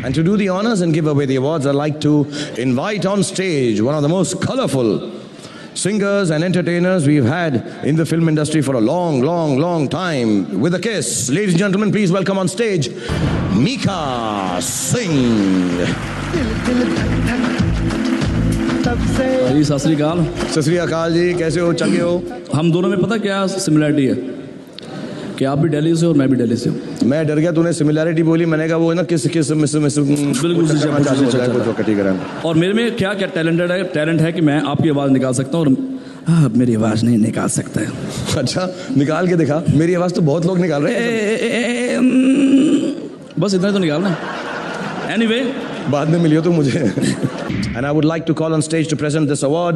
And to do the honors and give away the awards, I'd like to invite on stage one of the most colorful singers and entertainers we've had in the film industry for a long, long, long time. With a kiss, ladies and gentlemen, please welcome on stage Mika Singh. जी सत श्री अकाल। सत श्री अकाल जी, कैसे हो? चंगे हो? हम दोनों में पता क्या सिमिलरिटी है कि आप भी दिल्ली से हो और मैं भी दिल्ली से हूँ। मैं डर गया, तूने सिमिलरिटी बोली, मैंने कहा वो है ना किस बिल्कुल और मेरे में क्या क्या टैलेंट है कि मैं आपकी आवाज़ निकाल सकता हूँ और मेरी आवाज़ नहीं निकाल सकता है। अच्छा, निकाल के दिखा। मेरी आवाज़ तो बहुत लोग निकाल रहे हैं। बस इतना तो निकालना। एनीवे, बाद में मिलियो तो मुझे। And I would like to call on stage to present this award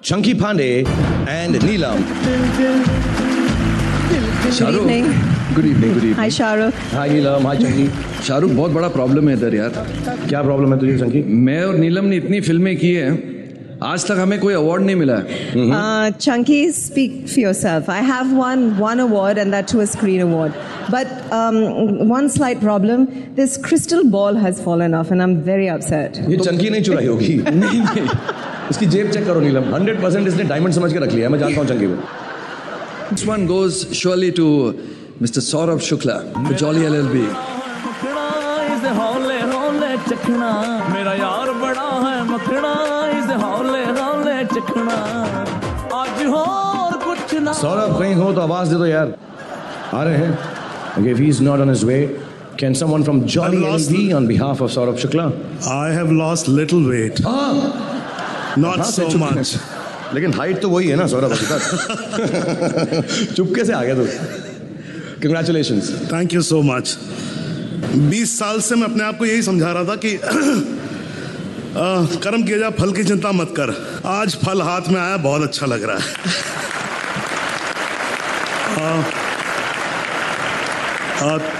Chunky Pandey and Neelam. Good evening. Good evening. Good evening. Hi Shahrukh. Hi Neelam. Hi Chunky. Shahrukh, बहुत बड़ा प्रॉब्लम है इधर यार। क्या प्रॉब्लम है तुझे चंकी? मैं और नीलम ने इतनी फिल्में की हैं, आज तक हमें कोई अवार्ड नहीं मिला है। Chunky, speak for yourself. I have won one award and that too a screen award. But one slight problem, this crystal ball has fallen off and I'm very upset. ये चंकी नहीं चुराई होगी। नहीं, इसकी जेब चेक करो नीलम, 100% इसने डायमंड समझ के रख लिया है। मैं जानता हूँ चंकी को। This one goes surely to Mr. Saurabh Shukla, the Jolly LLB. मेरा यार बड़ा है मखना, इसे हौले हौले चखना, आज हो और कुछ ना। सौरभ कहीं हो तो आवाज दे दो यार। आ रहे हैं? Okay, if he's not on his way, can someone from Jolly LLB on behalf of Saurabh Shukla? I have lost little weight. Not so much. लेकिन हाइट तो वही है ना सौरभ अभी तक। चुपके से आ गया तू। Congratulations. Thank you so much. 20 साल से मैं अपने आप को यही समझा रहा था कि कर्म किया जा, फल की चिंता मत कर। आज फल हाथ में आया, बहुत अच्छा लग रहा है।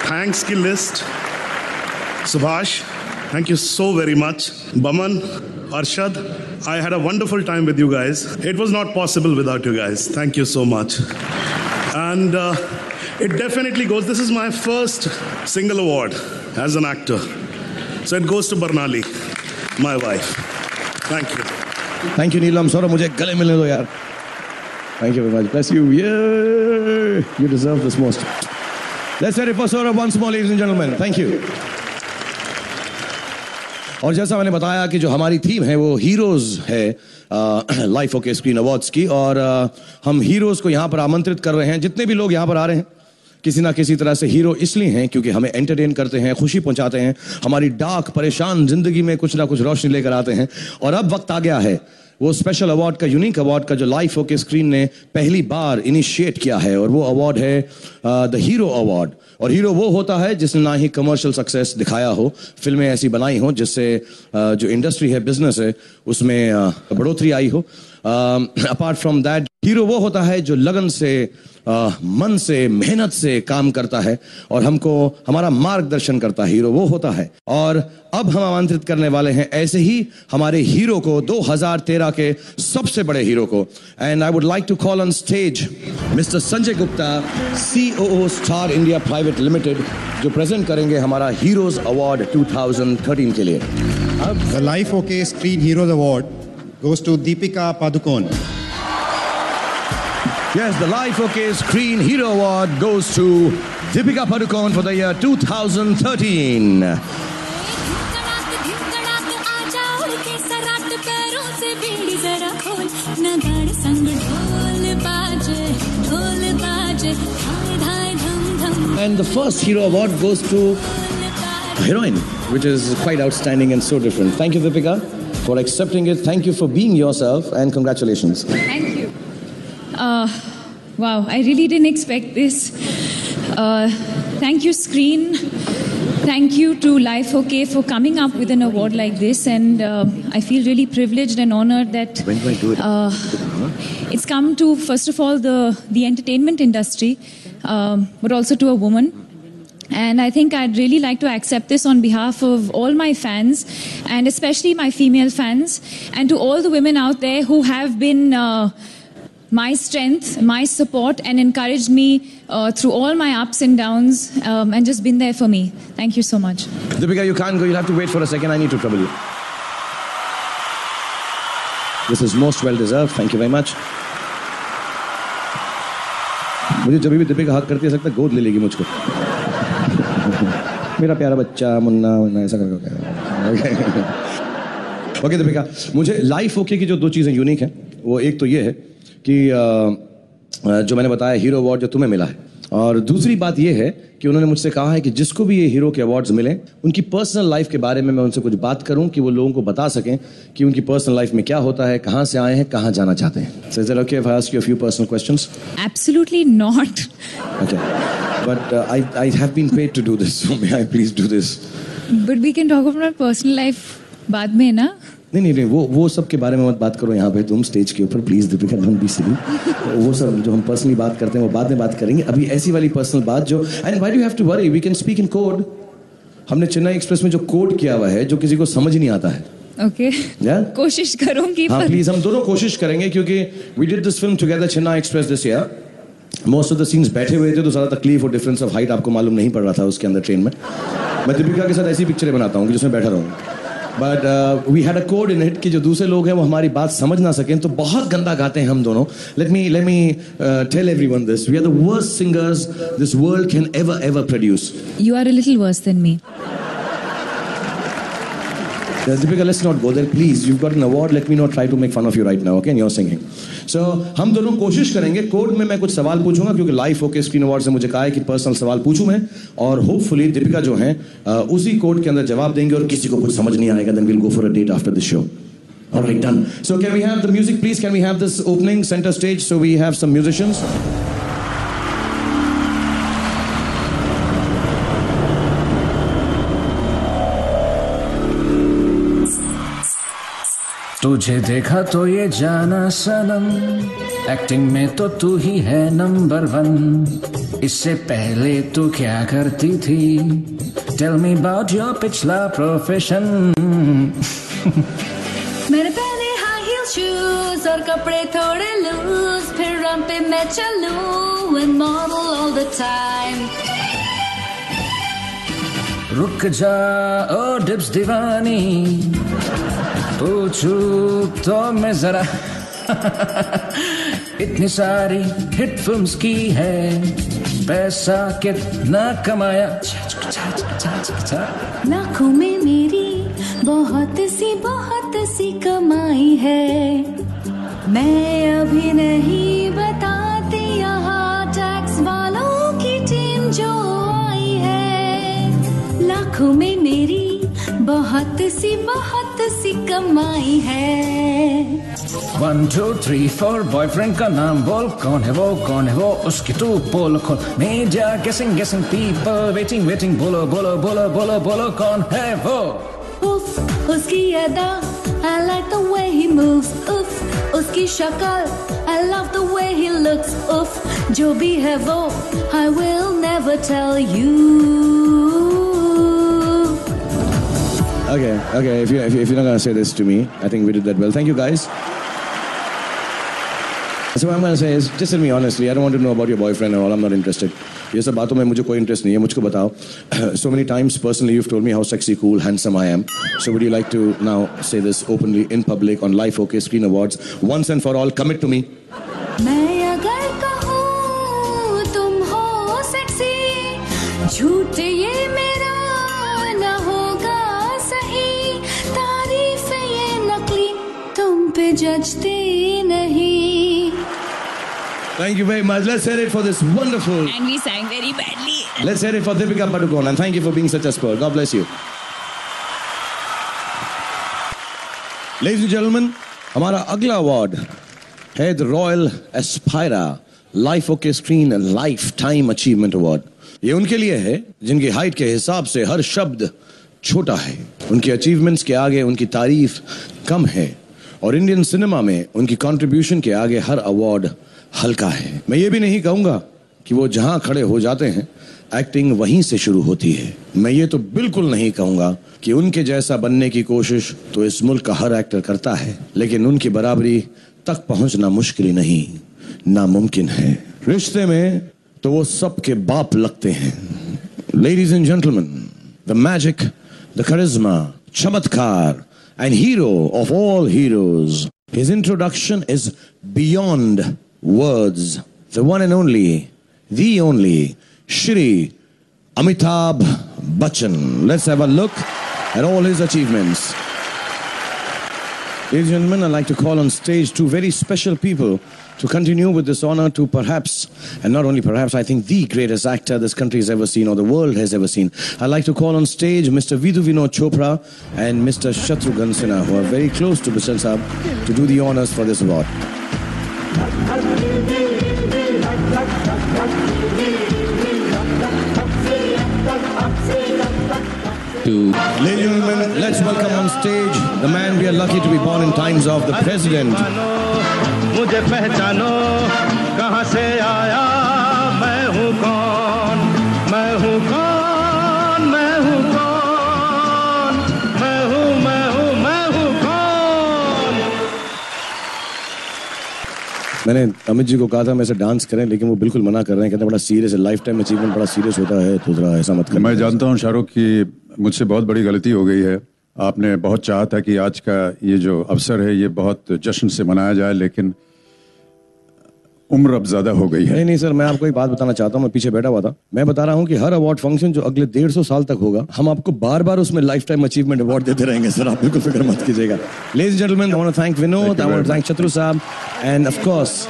थैंक्स की list, Subhash, thank you so very much. Baman, Arshad, I had a wonderful time with you guys. It was not possible without you guys. Thank you so much. And it definitely goes, this is my first single award as an actor. So it goes to Barnali, my wife. Thank you. Thank you Neelam. Saurabh मुझे गले मिलने दो यार। Thank you very much. Bless you. Yeah, you deserve this most. Let's hear it for Saurabh once more, ladies and gentlemen. Thank you. और जैसा मैंने बताया कि जो हमारी थीम है वो हीरोज है लाइफ ओके स्क्रीन अवार्ड्स की, और हम हीरोज को यहाँ पर आमंत्रित कर रहे हैं। जितने भी लोग यहाँ पर आ रहे हैं किसी ना किसी तरह से हीरो इसलिए हैं क्योंकि हमें एंटरटेन करते हैं, खुशी पहुंचाते हैं, हमारी डार्क परेशान जिंदगी में कुछ ना कुछ रोशनी लेकर आते हैं। और अब वक्त आ गया है वो स्पेशल अवार्ड का, यूनिक अवार्ड का, जो लाइफ ओके स्क्रीन ने पहली बार इनिशिएट किया है, और वो अवार्ड है द हीरो अवार्ड। और हीरो वो होता है जिसने ना ही कमर्शियल सक्सेस दिखाया हो, फिल्में ऐसी बनाई हो जिससे जो इंडस्ट्री है, बिजनेस है, उसमें बढ़ोतरी आई हो। अपार्ट फ्रॉम दैट, हीरो वो होता है जो लगन से, मन से, मेहनत से काम करता है और हमको हमारा मार्गदर्शन करता है। हीरो वो होता है। और अब हम आमंत्रित करने वाले हैं ऐसे ही हमारे हीरो को, 2013 के सबसे बड़े हीरो को। And I would like to call on stage mister Sanjay Gupta, COO Star India private limited, जो प्रेजेंट करेंगे हमारा हीरोज अवार्ड 2013 के लिए। The Life OK Screen Heroes Award goes to Deepika Padukone. Yes, the Life OK Screen Hero Award goes to Deepika Padukone for the year 2013. And the first Hero Award goes to a heroine, which is quite outstanding and so different. Thank you, Deepika, for accepting it. Thank you for being yourself, and congratulations. Thank you. Wow, I really didn't expect this. Thank you, Screen. Thank you to Life OK for coming up with an award like this, and I feel really privileged and honored that When do I do it? it's come to, first of all, the entertainment industry, but also to a woman. And I think I'd really like to accept this on behalf of all my fans, and especially my female fans, and to all the women out there who have been my strength, my support, and encouraged me through all my ups and downs, and just been there for me. Thank you so much. Deepika, you can't go. You'll have to wait for a second. I need to trouble you. This is most well deserved. Thank you very much. मुझे जब भी दीपिका हक करती है सकता गोद ले लेगी मुझको। मेरा प्यारा बच्चा मुन्ना ऐसा करके। ओके दीपिका, मुझे लाइफ ओके की जो दो चीज़ें यूनिक हैं वो एक तो ये है कि जो मैंने बताया हीरो अवार्ड जो तुम्हें मिला है, और दूसरी बात ये है कि उन्होंने मुझसे कहा है कि जिसको भी ये हीरो के अवार्ड्स मिले उनकी पर्सनल लाइफ के बारे में मैं उनसे कुछ बात करूं कि वो लोगों को बता सकें कि उनकी पर्सनल लाइफ में क्या होता है, कहां से आए हैं, कहां जाना चाहते हैं। So is that okay if I ask you a few personal questions? Absolutely not. Okay. But I have been paid to do this, so may I please do this? But we can talk about my personal life बाद में ना। नहीं वो सब के बारे में मत बात करो यहाँ पे तुम स्टेज के ऊपर, please Deepika don't be silly. वो सब जो हम पर्सनली बात करते हैं वो बाद में बात करेंगे। अभी ऐसी वाली पर्सनल बात जो, and why do you have to worry, we can speak in code. हमने चेन्नई एक्सप्रेस में जो कोड किया हुआ है जो किसी को समझ नहीं आता है। ओके कोशिश करूंगी। हाँ प्लीज, हम दोनों कोशिश करेंगे क्योंकि we did this film together, Chennai Express this year. Most of the scenes बैठे हुए थे तो ज़्यादा तकलीफ और डिफरेंस ऑफ हाइट आपको मालूम नहीं पड़ रहा था उसके अंदर ट्रेन में। मैं दीपिका के साथ ऐसी पिक्चरें बनाता हूँ कि जिसमें बैठा रहूँ, but we had a code in it कि जो दूसरे लोग हैं वो हमारी बात समझ ना सकें, तो बहुत गंदा गाते हैं हम दोनों। Let me tell everyone this, we are the worst singers this world can ever produce. You are a little worse than me. Deepika, let's not go there, please. You've got an award. Let me not try to make fun of you right now, okay? And you're singing. So, हम दोनों कोशिश करेंगे। Code में मैं कुछ सवाल पूछूंगा क्योंकि लाइफ ओके स्क्रीन अवार्ड से मुझे कहा है कि पर्सनल सवाल पूछूं मैं, और होपफुली दीपिका जो है उसी कोड के अंदर जवाब देंगे, और किसी को कुछ समझ नहीं आएगा then we'll go for a date after the show. All right, done. So, can we have the music, please? Can we have this opening center stage so we have some musicians? तुझे देखा तो ये जाना सनम, acting में तो तू ही है number 1। इससे पहले तू क्या करती थी? टेल मी अबाउट योर पिछला प्रोफेशन। मैंने पहने हाई हील शूज और कपड़े थोड़े लूज, फिर रन पे मैं चलूं and model all the time. रुक जा ओ डिप्स दीवानी, पूछू तो मैं जरा इतनी सारी हिट फिल्म्स की है, पैसा कितना कमाया? लाखों में मेरी बहुत सी कमाई है, मैं अभी नहीं बताती यहाँ टैक्स वालों की टीम जो आई है। लाखों में मेरी बहुत सी कमाई है। 1 2 3 4 बॉयफ्रेंड का नाम बोल, कौन है वो उसकी तू पोल खोल। मीडिया गेसिंग पीपल वेटिंग, बोलो कौन है वो? उफ उसकी अदा, I like the way he moves. उफ उसकी शक्ल, I love the way he looks. उफ जो भी है वो, I will never tell you. Okay. If you're not gonna say this to me, I think we did that well. Thank you, guys. So what I'm gonna say is, just tell me honestly. I don't want to know about your boyfriend and all. I'm not interested. ये सब बातों में मुझे कोई interest नहीं है. मुझको बताओ. So many times personally you've told me how sexy, cool, handsome I am. So would you like to now say this openly in public on Life OK Screen Awards once and for all? Commit to me. मैं अगर कहूँ तुम हो sexy, झूठ ये मेरा न होगा सही, तारीफ ये नकली तुम पे जजते नहीं। Thank you very much. Let's hear it for this wonderful. And we sang very badly. Let's hear it for Deepika Padukone, and thank you for being such a sport. God bless you. Ladies and gentlemen, हमारा अगला award है the royal Aspira life okay screen lifetime achievement award. ये उनके लिए है जिनकी height के हिसाब से हर शब्द छोटा है, उनकी अचीवमेंट्स के आगे उनकी तारीफ कम है, और इंडियन सिनेमा में उनकी कंट्रीब्यूशन के आगे हर अवार्ड हल्का है। मैं ये भी नहीं कहूंगा कि वो जहां खड़े हो जाते हैं एक्टिंग वहीं से शुरू होती है। मैं ये तो बिल्कुल नहीं कहूंगा कि उनके जैसा बनने की कोशिश तो इस मुल्क का हर एक्टर करता है, लेकिन उनकी बराबरी तक पहुंचना मुश्किल नहीं, नामुमकिन है। रिश्ते में तो वो सबके बाप लगते हैं. Ladies and gentlemen, the magic, the charisma, chamatkar, and hero of all heroes. His introduction is beyond words. The one and only, the only, Shri Amitabh Bachchan. Let's have a look at all his achievements. Ladies and gentlemen, I'd like to call on stage two very special people to continue with this honor to perhaps, and not only perhaps, I think the greatest actor this country has ever seen or the world has ever seen. I'd like to call on stage Mr. Vidhu Vinod Chopra and Mr. Shatrughan Sinha, who are very close to Bachchan Saab, to do the honors for this award. Ladies and gentlemen, let's welcome on stage the man we are lucky to be born in times of, the president. मुझे पहचानो कहां से आया मैं हूं कौन मैं हूं कौन मैं हूं कौन मैं हूं कौन. मैंने अमित जी को कहा था मैं ऐसे डांस करें, लेकिन वो बिल्कुल मना कर रहे हैं. कहते हैं बड़ा सीरियस है, लाइफ टाइम अचीवमेंट बड़ा सीरियस होता है, तो जरा ऐसा मत करें. मैं जानता हूं शाहरुख की मुझसे बहुत बड़ी गलती हो गई है. आपने बहुत चाहा था कि आज का ये जो अवसर है ये बहुत जश्न से मनाया जाए, लेकिन उम्र अब ज्यादा हो गई है. नहीं सर, मैं आपको एक बात बताना चाहता हूँ. मैं पीछे बैठा हुआ था, मैं बता रहा हूँ कि हर अवार्ड फंक्शन जो अगले 150 साल तक होगा, हम आपको बार बार उसमें लाइफ टाइम अचीवमेंट अवार्ड देते रहेंगे सर. आप बिल्कुल फिक्र मत कीजिएगा. Ladies and gentlemen, I want to thank Vinod, I want to thank Chatru Saab, and of course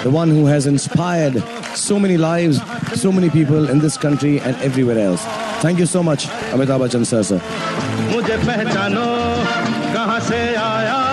the one who has inspired so many lives, so many people in this country and everywhere else. Thank you so much, Amitabh Bachchan sir. मुझे पहचानो कहां से आया